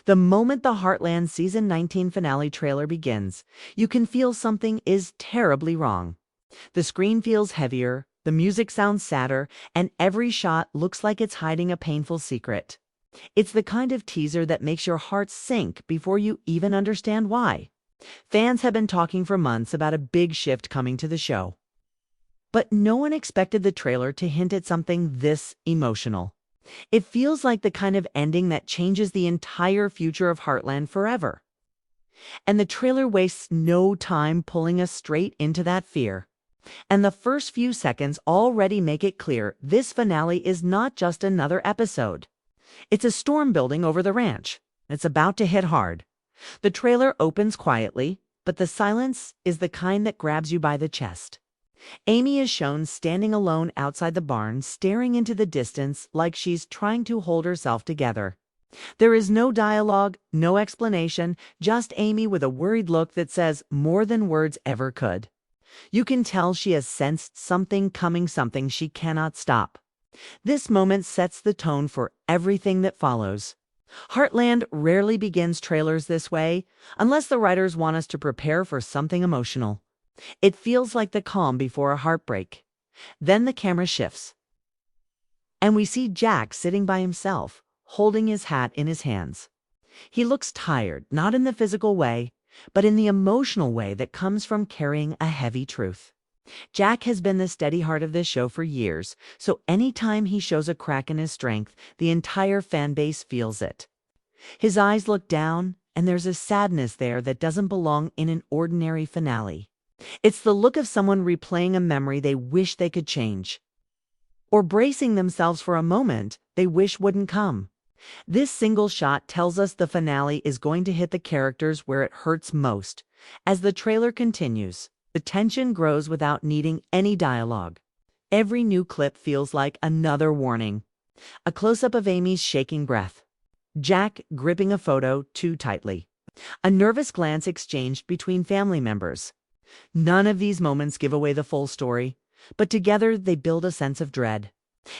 The moment the Heartland Season 19 finale trailer begins, you can feel something is terribly wrong. The screen feels heavier, the music sounds sadder, and every shot looks like it's hiding a painful secret. It's the kind of teaser that makes your heart sink before you even understand why. Fans have been talking for months about a big shift coming to the show. But no one expected the trailer to hint at something this emotional. It feels like the kind of ending that changes the entire future of Heartland forever. And the trailer wastes no time pulling us straight into that fear. And the first few seconds already make it clear this finale is not just another episode. It's a storm building over the ranch. It's about to hit hard. The trailer opens quietly, but the silence is the kind that grabs you by the chest. Amy is shown standing alone outside the barn, staring into the distance like she's trying to hold herself together. There is no dialogue, no explanation, just Amy with a worried look that says more than words ever could. You can tell she has sensed something coming, something she cannot stop. This moment sets the tone for everything that follows. Heartland rarely begins trailers this way, unless the writers want us to prepare for something emotional. It feels like the calm before a heartbreak. Then the camera shifts, and we see Jack sitting by himself, holding his hat in his hands. He looks tired, not in the physical way, but in the emotional way that comes from carrying a heavy truth. Jack has been the steady heart of this show for years, so anytime he shows a crack in his strength, the entire fan base feels it. His eyes look down, and there's a sadness there that doesn't belong in an ordinary finale. It's the look of someone replaying a memory they wish they could change, or bracing themselves for a moment they wish wouldn't come. This single shot tells us the finale is going to hit the characters where it hurts most. As the trailer continues, the tension grows without needing any dialogue. Every new clip feels like another warning. A close-up of Amy's shaking breath. Jack gripping a photo too tightly. A nervous glance exchanged between family members. None of these moments give away the full story, but together they build a sense of dread.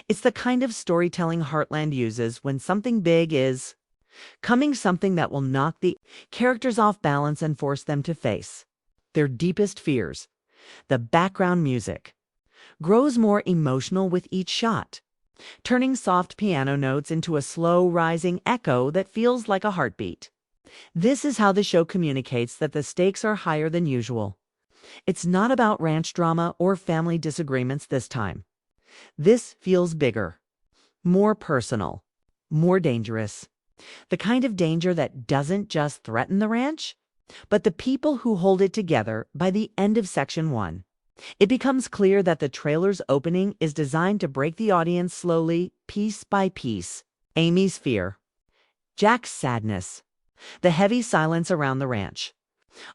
It's the kind of storytelling Heartland uses when something big is coming, something that will knock the characters off balance and force them to face their deepest fears. The background music grows more emotional with each shot, turning soft piano notes into a slow rising echo that feels like a heartbeat. This is how the show communicates that the stakes are higher than usual. It's not about ranch drama or family disagreements this time. This feels bigger, more personal, more dangerous. The kind of danger that doesn't just threaten the ranch, but the people who hold it together. By the end of Section 1, it becomes clear that the trailer's opening is designed to break the audience slowly, piece by piece. Amy's fear, Jack's sadness, the heavy silence around the ranch.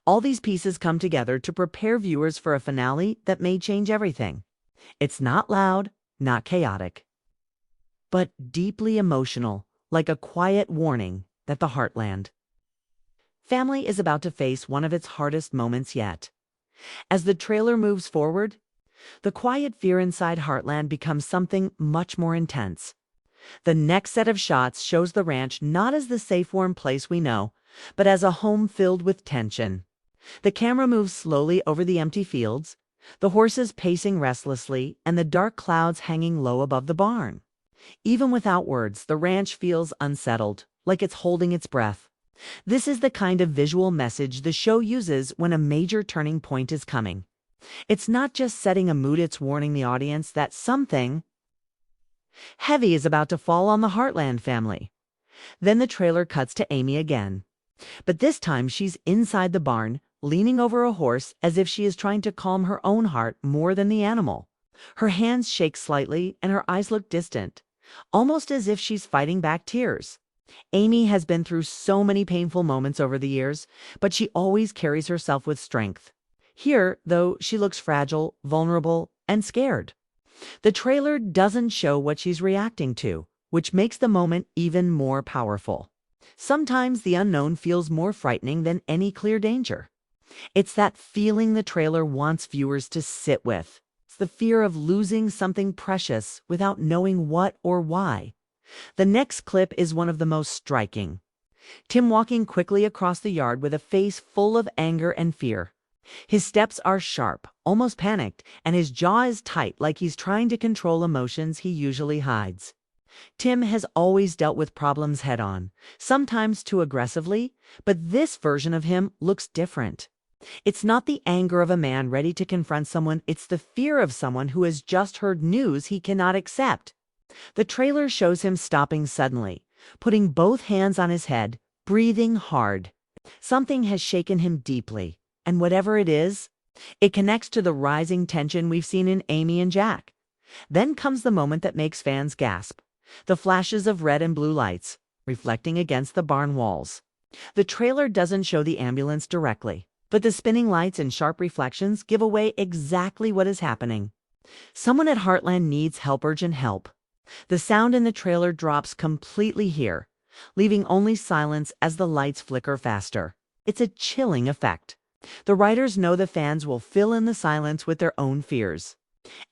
All these pieces come together to prepare viewers for a finale that may change everything. It's not loud, not chaotic, but deeply emotional, like a quiet warning that the Heartland family is about to face one of its hardest moments yet. As the trailer moves forward, the quiet fear inside Heartland becomes something much more intense. The next set of shots shows the ranch not as the safe, warm place we know, but as a home filled with tension. The camera moves slowly over the empty fields, the horses pacing restlessly, and the dark clouds hanging low above the barn. Even without words, the ranch feels unsettled, like it's holding its breath. This is the kind of visual message the show uses when a major turning point is coming. It's not just setting a mood, it's warning the audience that something heavy is about to fall on the Heartland family. Then the trailer cuts to Amy again. But this time she's inside the barn, leaning over a horse as if she is trying to calm her own heart more than the animal. Her hands shake slightly and her eyes look distant, almost as if she's fighting back tears. Amy has been through so many painful moments over the years, but she always carries herself with strength. Here, though, she looks fragile, vulnerable, and scared. The trailer doesn't show what she's reacting to, which makes the moment even more powerful. Sometimes the unknown feels more frightening than any clear danger. It's that feeling the trailer wants viewers to sit with. It's the fear of losing something precious without knowing what or why. The next clip is one of the most striking. Tim walking quickly across the yard with a face full of anger and fear. His steps are sharp, almost panicked, and his jaw is tight like he's trying to control emotions he usually hides. Tim has always dealt with problems head-on, sometimes too aggressively, but this version of him looks different. It's not the anger of a man ready to confront someone, it's the fear of someone who has just heard news he cannot accept. The trailer shows him stopping suddenly, putting both hands on his head, breathing hard. Something has shaken him deeply, and whatever it is, it connects to the rising tension we've seen in Amy and Jack. Then comes the moment that makes fans gasp. The flashes of red and blue lights, reflecting against the barn walls. The trailer doesn't show the ambulance directly, but the spinning lights and sharp reflections give away exactly what is happening. Someone at Heartland needs help, urgent help. The sound in the trailer drops completely here, leaving only silence as the lights flicker faster. It's a chilling effect. The writers know the fans will fill in the silence with their own fears.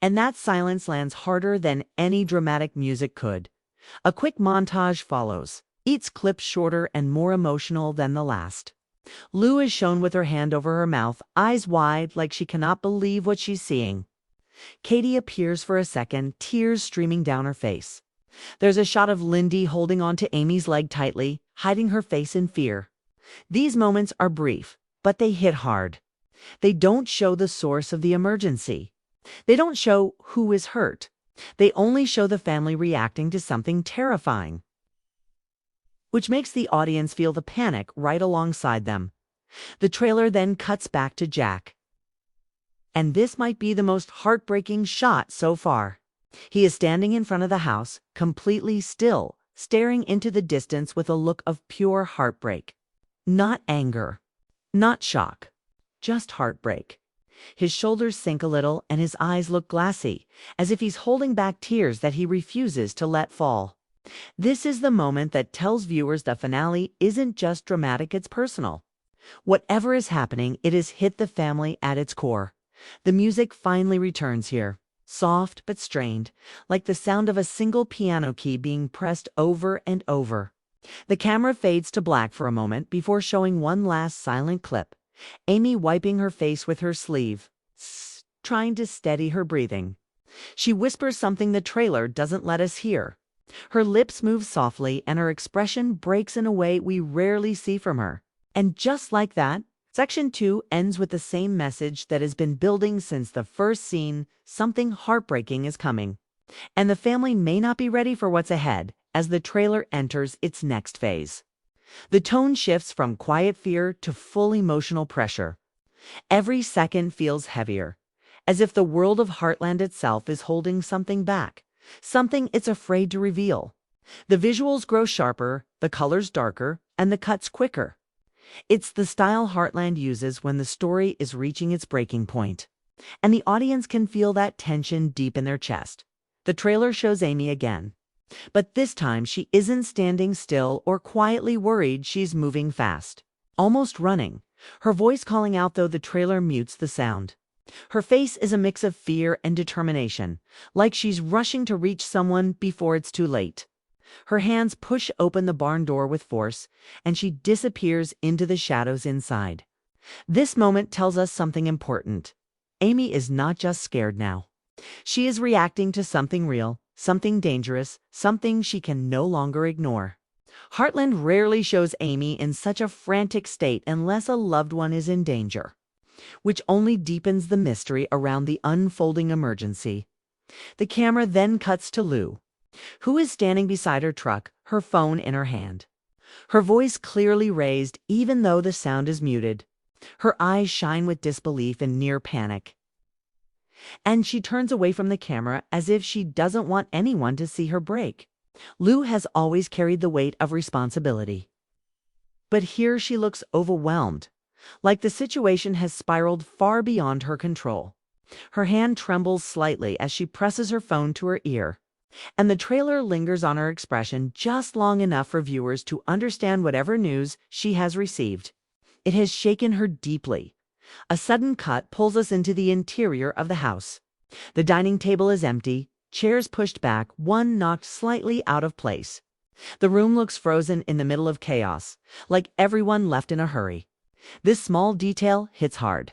And that silence lands harder than any dramatic music could. A quick montage follows, each clip shorter and more emotional than the last. Lou is shown with her hand over her mouth, eyes wide like she cannot believe what she's seeing. Katie appears for a second, tears streaming down her face. There's a shot of Lindy holding onto Amy's leg tightly, hiding her face in fear. These moments are brief, but they hit hard. They don't show the source of the emergency. They don't show who is hurt. They only show the family reacting to something terrifying, which makes the audience feel the panic right alongside them. The trailer then cuts back to Jack. And this might be the most heartbreaking shot so far. He is standing in front of the house, completely still, staring into the distance with a look of pure heartbreak. Not anger, not shock, just heartbreak. His shoulders sink a little and his eyes look glassy, as if he's holding back tears that he refuses to let fall. This is the moment that tells viewers the finale isn't just dramatic, it's personal. Whatever is happening, it has hit the family at its core. The music finally returns here, soft but strained, like the sound of a single piano key being pressed over and over. The camera fades to black for a moment before showing one last silent clip. Amy wiping her face with her sleeve, trying to steady her breathing. She whispers something the trailer doesn't let us hear. Her lips move softly and her expression breaks in a way we rarely see from her. And just like that, Section 2 ends with the same message that has been building since the first scene: something heartbreaking is coming. And the family may not be ready for what's ahead as the trailer enters its next phase. The tone shifts from quiet fear to full emotional pressure. Every second feels heavier, as if the world of Heartland itself is holding something back, something it's afraid to reveal. The visuals grow sharper, the colors darker, and the cuts quicker. It's the style Heartland uses when the story is reaching its breaking point, and the audience can feel that tension deep in their chest. The trailer shows Amy again. But this time she isn't standing still or quietly worried, she's moving fast, almost running, her voice calling out though the trailer mutes the sound. Her face is a mix of fear and determination, like she's rushing to reach someone before it's too late. Her hands push open the barn door with force, and she disappears into the shadows inside. This moment tells us something important. Amy is not just scared now. She is reacting to something real, something dangerous, something she can no longer ignore. Heartland rarely shows Amy in such a frantic state unless a loved one is in danger, which only deepens the mystery around the unfolding emergency. The camera then cuts to Lou, who is standing beside her truck, her phone in her hand. Her voice clearly raised even though the sound is muted. Her eyes shine with disbelief and near panic. And she turns away from the camera as if she doesn't want anyone to see her break. Lou has always carried the weight of responsibility. But here she looks overwhelmed, like the situation has spiraled far beyond her control. Her hand trembles slightly as she presses her phone to her ear, and the trailer lingers on her expression just long enough for viewers to understand whatever news she has received. It has shaken her deeply. A sudden cut pulls us into the interior of the house. The dining table is empty, chairs pushed back, one knocked slightly out of place. The room looks frozen in the middle of chaos, like everyone left in a hurry. This small detail hits hard.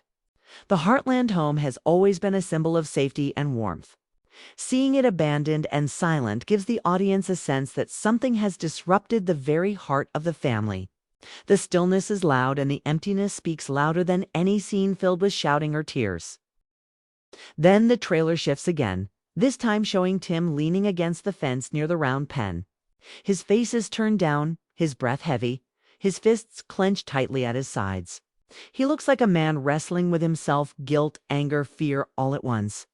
The Heartland home has always been a symbol of safety and warmth. Seeing it abandoned and silent gives the audience a sense that something has disrupted the very heart of the family. The stillness is loud and the emptiness speaks louder than any scene filled with shouting or tears. Then the trailer shifts again, this time showing Tim leaning against the fence near the round pen. His face is turned down, his breath heavy, his fists clenched tightly at his sides. He looks like a man wrestling with himself, guilt, anger, fear, all at once.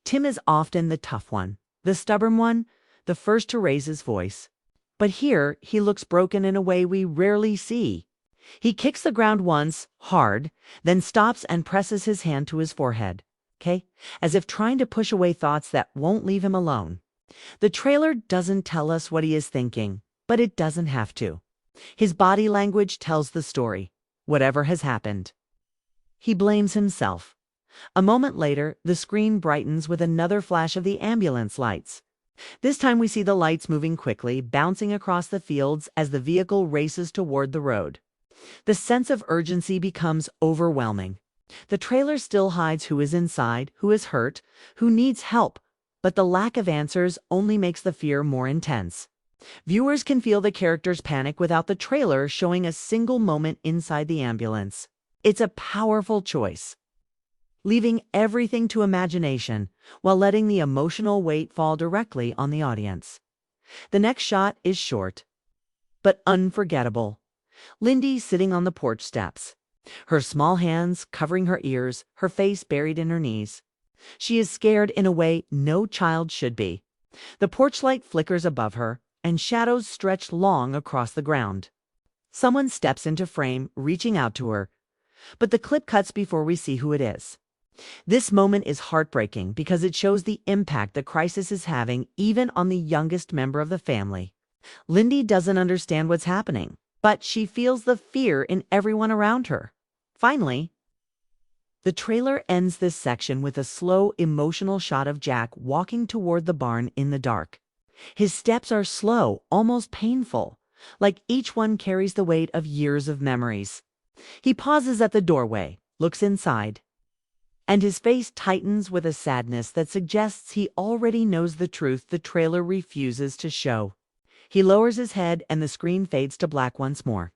Tim is often the tough one, the stubborn one, the first to raise his voice. But here, he looks broken in a way we rarely see. He kicks the ground once, hard, then stops and presses his hand to his forehead, as if trying to push away thoughts that won't leave him alone. The trailer doesn't tell us what he is thinking, but it doesn't have to. His body language tells the story, whatever has happened. He blames himself. A moment later, the screen brightens with another flash of the ambulance lights. This time we see the lights moving quickly, bouncing across the fields as the vehicle races toward the road. The sense of urgency becomes overwhelming. The trailer still hides who is inside, who is hurt, who needs help, but the lack of answers only makes the fear more intense. Viewers can feel the characters panic without the trailer showing a single moment inside the ambulance. It's a powerful choice, leaving everything to imagination while letting the emotional weight fall directly on the audience. The next shot is short, but unforgettable. Lindy sitting on the porch steps, her small hands covering her ears, her face buried in her knees. She is scared in a way no child should be. The porch light flickers above her, and shadows stretch long across the ground. Someone steps into frame, reaching out to her, but the clip cuts before we see who it is. This moment is heartbreaking because it shows the impact the crisis is having even on the youngest member of the family. Lindy doesn't understand what's happening, but she feels the fear in everyone around her. Finally, the trailer ends this section with a slow, emotional shot of Jack walking toward the barn in the dark. His steps are slow, almost painful, like each one carries the weight of years of memories. He pauses at the doorway, looks inside, and his face tightens with a sadness that suggests he already knows the truth the trailer refuses to show. He lowers his head and the screen fades to black once more,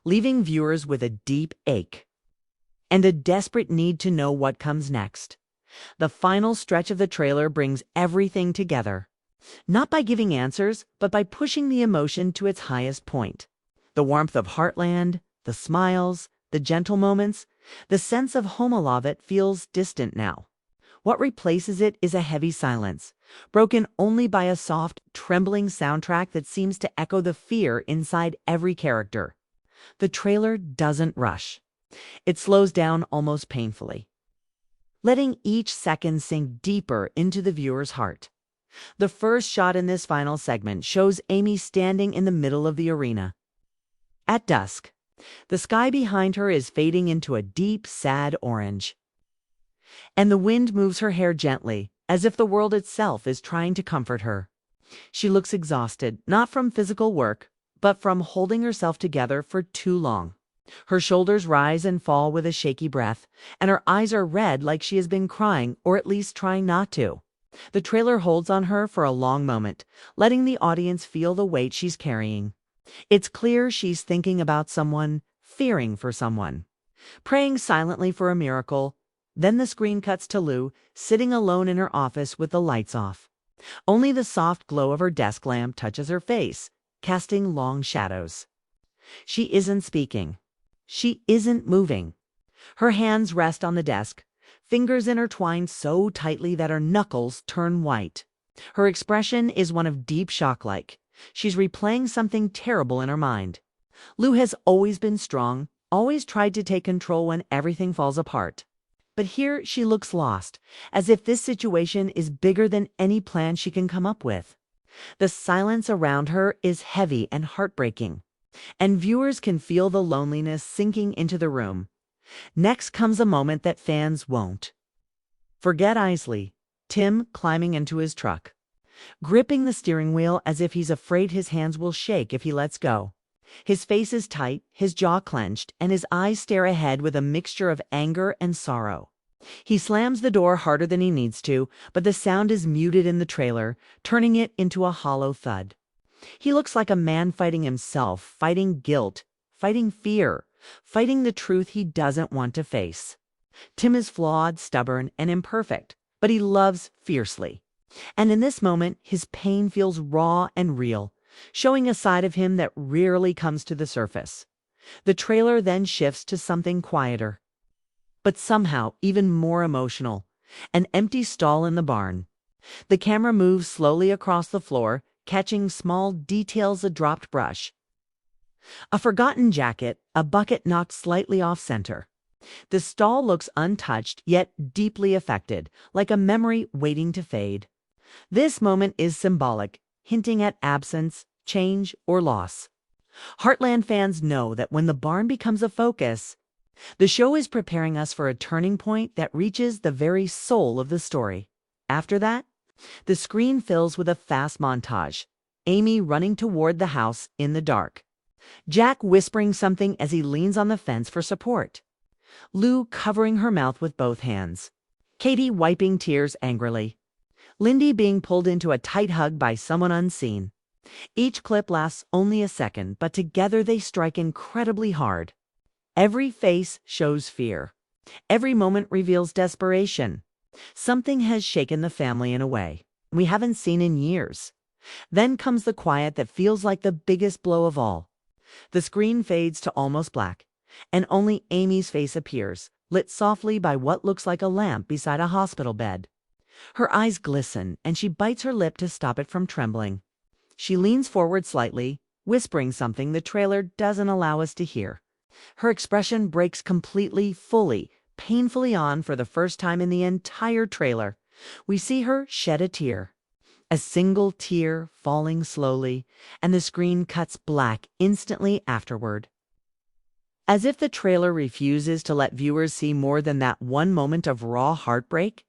leaving viewers with a deep ache and a desperate need to know what comes next. The final stretch of the trailer brings everything together, not by giving answers, but by pushing the emotion to its highest point. The warmth of Heartland, the smiles, the gentle moments, the sense of home that feels distant now. What replaces it is a heavy silence, broken only by a soft, trembling soundtrack that seems to echo the fear inside every character. The trailer doesn't rush. It slows down almost painfully, letting each second sink deeper into the viewer's heart. The first shot in this final segment shows Amy standing in the middle of the arena. At dusk, the sky behind her is fading into a deep, sad orange, and the wind moves her hair gently, as if the world itself is trying to comfort her. She looks exhausted, not from physical work, but from holding herself together for too long. Her shoulders rise and fall with a shaky breath, and her eyes are red like she has been crying, or at least trying not to. The trailer holds on her for a long moment, letting the audience feel the weight she's carrying. It's clear she's thinking about someone, fearing for someone, praying silently for a miracle. Then the screen cuts to Lou, sitting alone in her office with the lights off. Only the soft glow of her desk lamp touches her face, casting long shadows. She isn't speaking. She isn't moving. Her hands rest on the desk, fingers intertwined so tightly that her knuckles turn white. Her expression is one of deep shock, like she's replaying something terrible in her mind. Lou has always been strong, always tried to take control when everything falls apart. But here she looks lost, as if this situation is bigger than any plan she can come up with. The silence around her is heavy and heartbreaking, and viewers can feel the loneliness sinking into the room. Next comes a moment that fans won't forget easily: Tim climbing into his truck. gripping the steering wheel as if he's afraid his hands will shake if he lets go. His face is tight, his jaw clenched, and his eyes stare ahead with a mixture of anger and sorrow. He slams the door harder than he needs to, but the sound is muted in the trailer, turning it into a hollow thud. He looks like a man fighting himself, fighting guilt, fighting fear, fighting the truth he doesn't want to face. Tim is flawed, stubborn, and imperfect, but he loves fiercely. And in this moment, his pain feels raw and real, showing a side of him that rarely comes to the surface. The trailer then shifts to something quieter, but somehow even more emotional. An empty stall in the barn. The camera moves slowly across the floor, catching small details: a dropped brush, a forgotten jacket, a bucket knocked slightly off center. The stall looks untouched, yet deeply affected, like a memory waiting to fade. This moment is symbolic, hinting at absence, change, or loss. Heartland fans know that when the barn becomes a focus, the show is preparing us for a turning point that reaches the very soul of the story. After that, the screen fills with a fast montage. Amy running toward the house in the dark. Jack whispering something as he leans on the fence for support. Lou covering her mouth with both hands. Katie wiping tears angrily. Lindy being pulled into a tight hug by someone unseen. Each clip lasts only a second, but together they strike incredibly hard. Every face shows fear. Every moment reveals desperation. Something has shaken the family in a way we haven't seen in years. Then comes the quiet that feels like the biggest blow of all. The screen fades to almost black, and only Amy's face appears, lit softly by what looks like a lamp beside a hospital bed. Her eyes glisten, and she bites her lip to stop it from trembling. She leans forward slightly, whispering something the trailer doesn't allow us to hear. Her expression breaks completely, fully, painfully on for the first time in the entire trailer. We see her shed a tear. A single tear falling slowly, and the screen cuts black instantly afterward. As if the trailer refuses to let viewers see more than that one moment of raw heartbreak,